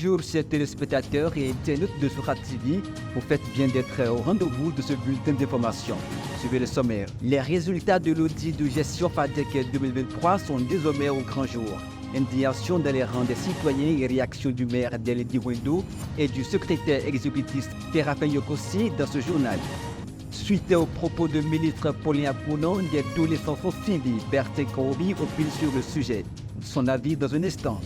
Bonjour chers téléspectateurs et internautes de Sura TV. Vous faites bien d'être au rendez-vous de ce bulletin d'information. Suivez le sommaire. Les résultats de l'audit de gestion FADEC 2023 sont désormais au grand jour. Indignation dans les rangs des citoyens et réaction du maire d'Eledi Wendo et du secrétaire exécutif Séraphin Yokossi dans ce journal. Suite aux propos de ministre Paulin Apounon, des adolescents sont suivis. Berthe Korobi opine sur le sujet. Son avis dans un instant.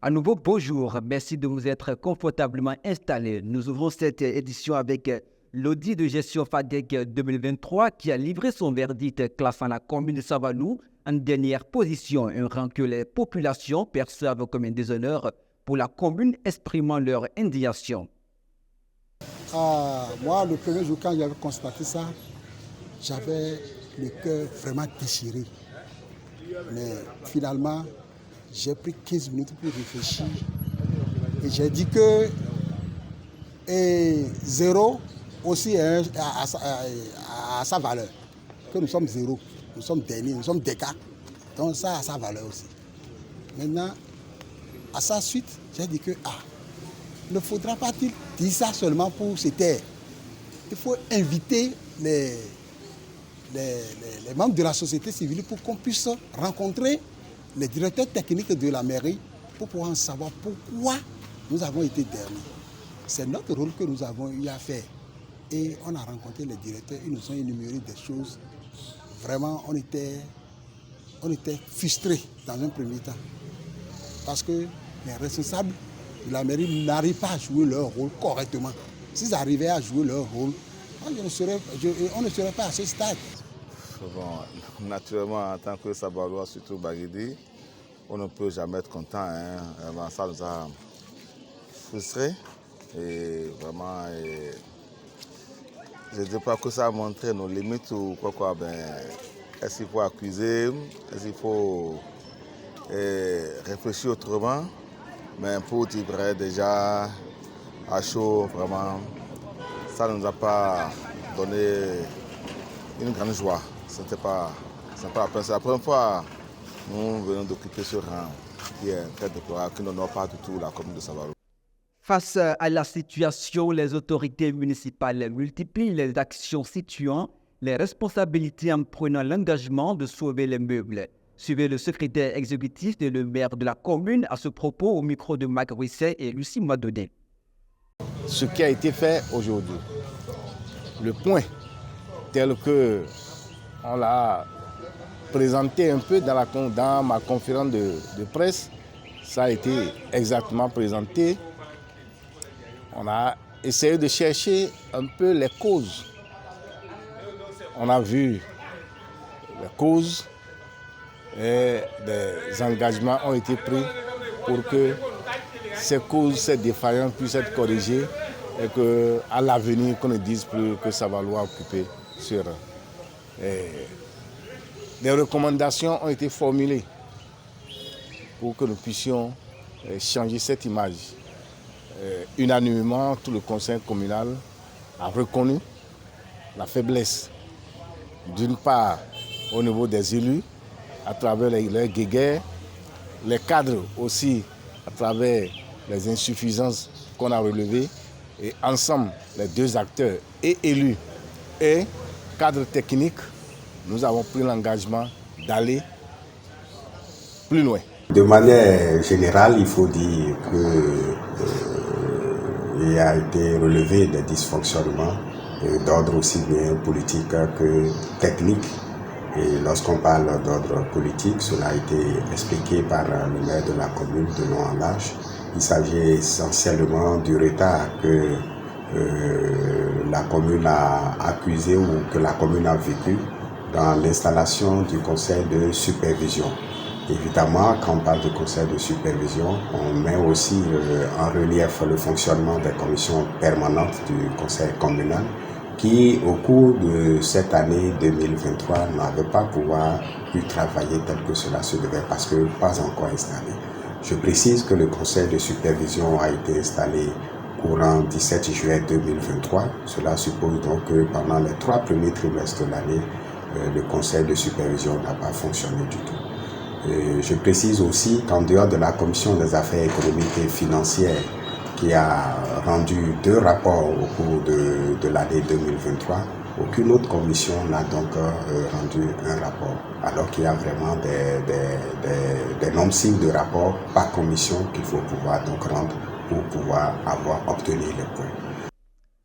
À nouveau, bonjour. Merci de vous être confortablement installés. Nous ouvrons cette édition avec l'audit de gestion FADEC 2023 qui a livré son verdict classant la commune de Savalou en dernière position, un rang que les populations perçoivent comme un déshonneur pour la commune exprimant leur indignation. Moi, le premier jour, quand j'avais constaté ça, j'avais le cœur vraiment déchiré. Mais finalement, j'ai pris 15 minutes pour réfléchir. Et j'ai dit que zéro aussi a sa valeur. Que nous sommes zéro, nous sommes derniers, nous sommes des cas. Donc ça a sa valeur aussi. Maintenant, à sa suite, j'ai dit que ne faudra pas dire ça seulement pour se taire. Il faut inviter les membres de la société civile pour qu'on puisse rencontrer les directeurs techniques de la mairie pour pouvoir savoir pourquoi nous avons été derniers. C'est notre rôle que nous avons eu à faire. Et on a rencontré les directeurs, ils nous ont énuméré des choses. Vraiment, on était frustrés dans un premier temps. Parce que les responsables de la mairie n'arrivent pas à jouer leur rôle correctement. S'ils arrivaient à jouer leur rôle, on ne serait pas à ce stade. Bon, naturellement, en tant que Sabalois, surtout Baguidi, on ne peut jamais être content. Ça nous a frustrés. Et vraiment, je ne dis pas que ça a montré nos limites ou quoi. Est-ce qu'il faut accuser? Est-ce qu'il faut réfléchir autrement? Mais pour dire vrai, déjà, à chaud, vraiment, ça ne nous a pas donné une grande joie. Ce n'est pas la peine. C'est la première fois que nous venons d'occuper ce rang qui est très déplorable, qui n'honore pas du tout la commune de Savalou. Face à la situation, les autorités municipales multiplient les actions situant les responsabilités en prenant l'engagement de sauver les meubles. Suivez le secrétaire exécutif et le maire de la commune à ce propos au micro de Mac Risset et Lucie Madodé. Ce qui a été fait aujourd'hui, le point tel que on l'a présenté un peu dans ma conférence de presse, ça a été exactement présenté. On a essayé de chercher un peu les causes. On a vu les causes et des engagements ont été pris pour que ces causes, ces défaillances puissent être corrigées et qu'à l'avenir, qu'on ne dise plus que Savalou a occupé sur. Des recommandations ont été formulées pour que nous puissions changer cette image. Unanimement, tout le conseil communal a reconnu la faiblesse, d'une part au niveau des élus, à travers les guéguerres, les cadres aussi, à travers les insuffisances qu'on a relevées, et ensemble, les deux acteurs, et élus et cadres techniques, nous avons pris l'engagement d'aller plus loin. De manière générale, il faut dire qu'il a été relevé des dysfonctionnements d'ordre aussi bien politique que technique. Et lorsqu'on parle d'ordre politique, cela a été expliqué par le maire de la commune de long en large. Il s'agit essentiellement du retard que la commune a accusé ou que la commune a vécu dans l'installation du conseil de supervision. Évidemment, quand on parle du conseil de supervision, on met aussi en relief le fonctionnement des commissions permanentes du conseil communal qui, au cours de cette année 2023, n'avaient pas pu travailler tel que cela se devait parce que pas encore installé. Je précise que le conseil de supervision a été installé courant 17 juillet 2023. Cela suppose donc que pendant les 3 premiers trimestres de l'année, le conseil de supervision n'a pas fonctionné du tout. Je précise aussi qu'en dehors de la Commission des affaires économiques et financières qui a rendu 2 rapports au cours de l'année 2023, aucune autre commission n'a donc rendu un rapport, alors qu'il y a vraiment des nombres de rapports par commission qu'il faut pouvoir donc rendre pour pouvoir avoir obtenu les points.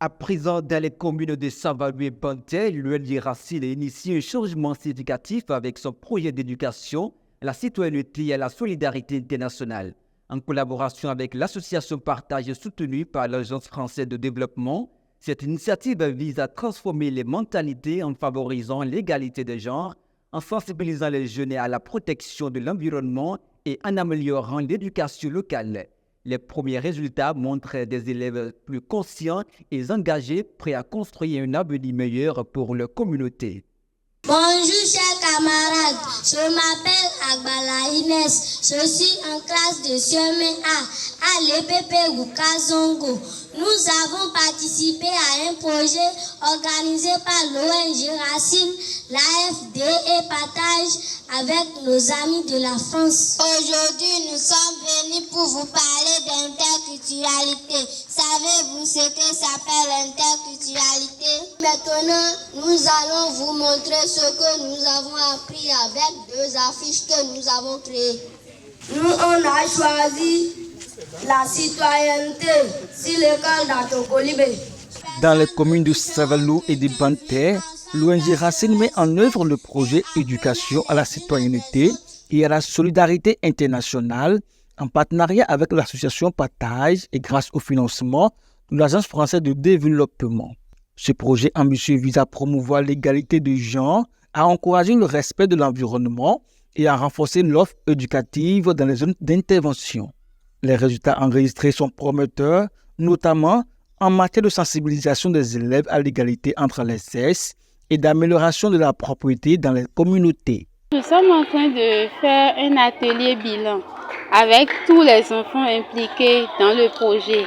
À présent, dans les communes de Saint-Valois et Bantel, l'ONG Racine a initié un changement significatif avec son projet d'éducation, la citoyenneté et la solidarité internationale. En collaboration avec l'association Partage soutenue par l'Agence française de développement, cette initiative vise à transformer les mentalités en favorisant l'égalité des genres, en sensibilisant les jeunes à la protection de l'environnement et en améliorant l'éducation locale. Les premiers résultats montrent des élèves plus conscients et engagés, prêts à construire un avenir meilleur pour leur communauté. Bonjour chers camarades, je m'appelle Agbala Inès, je suis en classe de CM1 à l'EPP Wukazongo. Nous avons participé à un projet organisé par l'ONG Racine, l'AFD et Partage avec nos amis de la France. Aujourd'hui, nous sommes venus pour vous parler d'interculturalité. Savez-vous ce que s'appelle l'interculturalité? Maintenant, nous allons vous montrer ce que nous avons appris avec 2 affiches que nous avons créées. Nous, on a choisi la citoyenneté sur l'école d'Atokolibé. Dans les communes de Saint-Valois et de Bantel, l'ONG Racine met en œuvre le projet Éducation à la citoyenneté et à la solidarité internationale en partenariat avec l'association Partage et grâce au financement de l'Agence française de développement. Ce projet ambitieux vise à promouvoir l'égalité de genre, à encourager le respect de l'environnement et à renforcer l'offre éducative dans les zones d'intervention. Les résultats enregistrés sont prometteurs, notamment en matière de sensibilisation des élèves à l'égalité entre les sexes et d'amélioration de la propriété dans les communautés. Nous sommes en train de faire un atelier bilan avec tous les enfants impliqués dans le projet.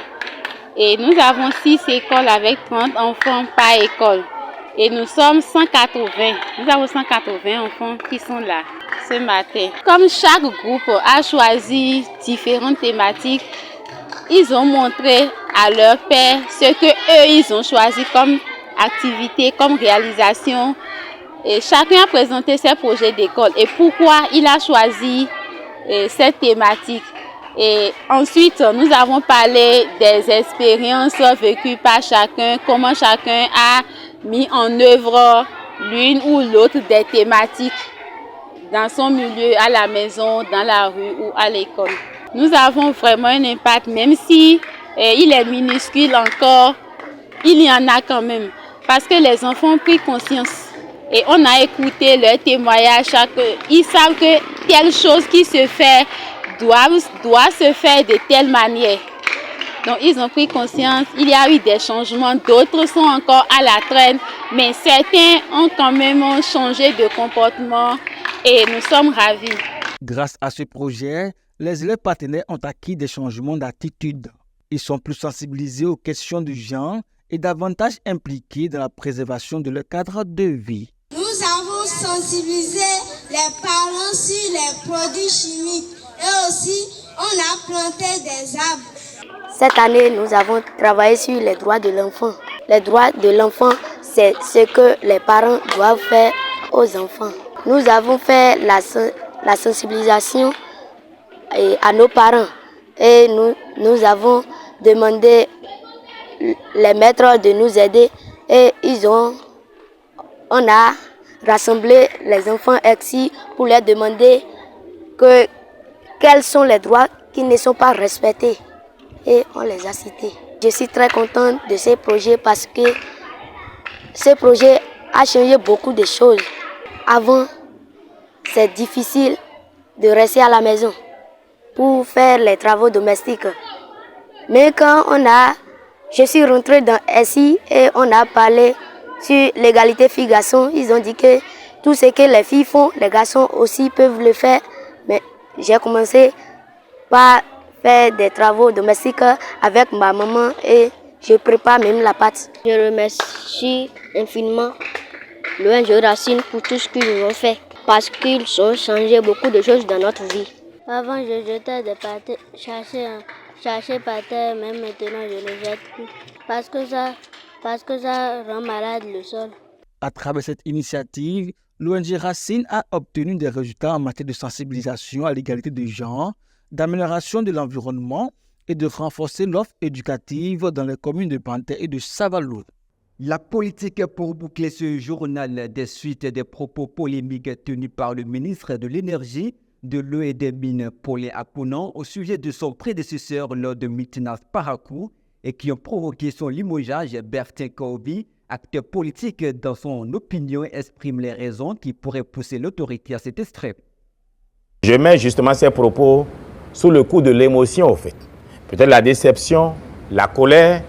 Et nous avons 6 écoles avec 30 enfants par école. Et nous sommes 180. Nous avons 180 enfants qui sont là ce matin. Comme chaque groupe a choisi différentes thématiques, ils ont montré à leurs pairs ce que eux ils ont choisi comme activité, comme réalisation. Et chacun a présenté ses projets d'école et pourquoi il a choisi cette thématique. Et ensuite, nous avons parlé des expériences vécues par chacun, comment chacun a mis en œuvre l'une ou l'autre des thématiques dans son milieu, à la maison, dans la rue ou à l'école. Nous avons vraiment un impact, même si il est minuscule encore, il y en a quand même. Parce que les enfants ont pris conscience et on a écouté leurs témoignages. Ils savent que telle chose qui se fait doit se faire de telle manière. Donc ils ont pris conscience, il y a eu des changements, d'autres sont encore à la traîne, mais certains ont quand même changé de comportement et nous sommes ravis. Grâce à ce projet, les élèves partenaires ont acquis des changements d'attitude. Ils sont plus sensibilisés aux questions du genre et davantage impliqués dans la préservation de leur cadre de vie. Nous avons sensibilisé les parents sur les produits chimiques et aussi on a planté des arbres. Cette année, nous avons travaillé sur les droits de l'enfant. Les droits de l'enfant, c'est ce que les parents doivent faire aux enfants. Nous avons fait la sensibilisation à nos parents et nous avons demandé les maîtres de nous aider et on a rassemblé les enfants ici pour leur demander quels sont les droits qui ne sont pas respectés et on les a cités. Je suis très contente de ce projet parce que ce projet a changé beaucoup de choses. Avant, c'est difficile de rester à la maison pour faire les travaux domestiques. Mais quand je suis rentrée dans SI et on a parlé sur l'égalité filles-garçons, ils ont dit que tout ce que les filles font, les garçons aussi peuvent le faire. Mais j'ai commencé par faire des travaux domestiques avec ma maman et je prépare même la pâte. Je remercie infiniment l'ONG Racine pour tout ce qu'ils nous ont fait. parce qu'ils ont changé beaucoup de choses dans notre vie. Avant, je jetais des pâtés cherchés par terre, mais maintenant je ne les jette plus. Parce que ça rend malade le sol. À travers cette initiative, l'ONG Racine a obtenu des résultats en matière de sensibilisation à l'égalité de genre, d'amélioration de l'environnement et de renforcer l'offre éducative dans les communes de Pantin et de Savalour. La politique pour boucler ce journal des suites des propos polémiques tenus par le ministre de l'Énergie, de l'eau et des mines, Paulin Akounan, au sujet de son prédécesseur lors de Mitinas Parakou et qui ont provoqué son limogeage. Bertin Kobi, acteur politique, dans son opinion, exprime les raisons qui pourraient pousser l'autorité à cet extrême. Je mets justement ces propos sous le coup de l'émotion, au fait. Peut-être la déception, la colère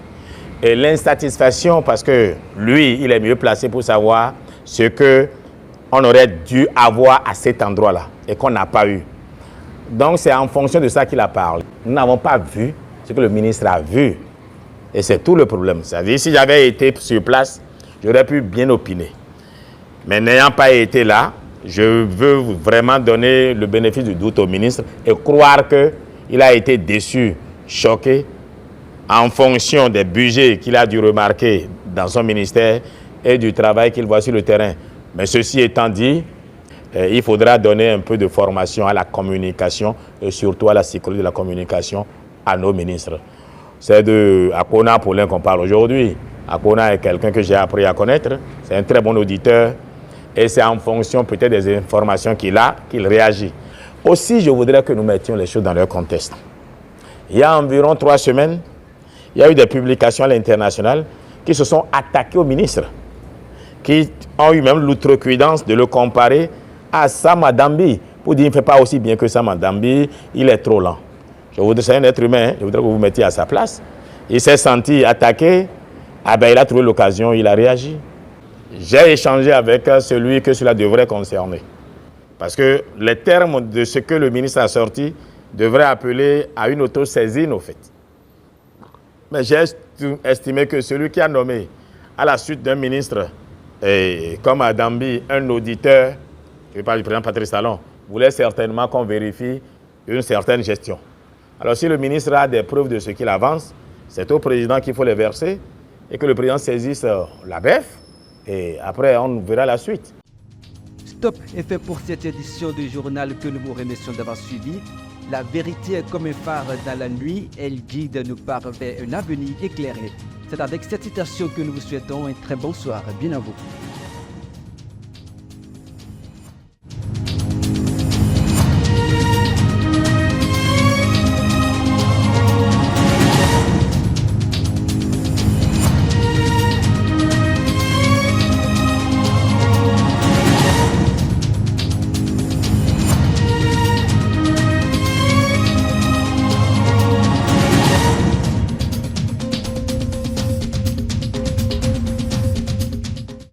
et l'insatisfaction, parce que lui, il est mieux placé pour savoir ce qu'on aurait dû avoir à cet endroit-là et qu'on n'a pas eu. Donc c'est en fonction de ça qu'il a parlé. Nous n'avons pas vu ce que le ministre a vu. Et c'est tout le problème. C'est-à-dire, si j'avais été sur place, j'aurais pu bien opiner. Mais n'ayant pas été là, je veux vraiment donner le bénéfice du doute au ministre et croire qu'il a été déçu, choqué, en fonction des budgets qu'il a dû remarquer dans son ministère et du travail qu'il voit sur le terrain. Mais ceci étant dit, il faudra donner un peu de formation à la communication et surtout à la sécurité de la communication à nos ministres. C'est de Akona Paulin qu'on parle aujourd'hui. Akona est quelqu'un que j'ai appris à connaître. C'est un très bon auditeur et c'est en fonction peut-être des informations qu'il a qu'il réagit. Aussi, je voudrais que nous mettions les choses dans leur contexte. Il y a environ 3 semaines, il y a eu des publications à l'international qui se sont attaquées au ministre, qui ont eu même l'outrecuidance de le comparer à Sama Dambi, pour dire qu'il ne fait pas aussi bien que Sama Dambi, il est trop lent. C'est un être humain, je voudrais que vous vous mettiez à sa place. Il s'est senti attaqué, il a trouvé l'occasion, il a réagi. J'ai échangé avec celui que cela devrait concerner. Parce que les termes de ce que le ministre a sorti devraient appeler à une autosaisine, au fait. Mais j'ai estimé que celui qui a nommé, à la suite d'un ministre, comme à Dambi, un auditeur, je parle du président Patrice Talon, voulait certainement qu'on vérifie une certaine gestion. Alors si le ministre a des preuves de ce qu'il avance, c'est au président qu'il faut les verser et que le président saisisse la BEF et après on verra la suite. Stop est fait pour cette édition du journal que nous vous remercions d'avoir suivi. La vérité est comme un phare dans la nuit, elle guide nous vers un avenir éclairé. C'est avec cette citation que nous vous souhaitons un très bon soir. Bien à vous.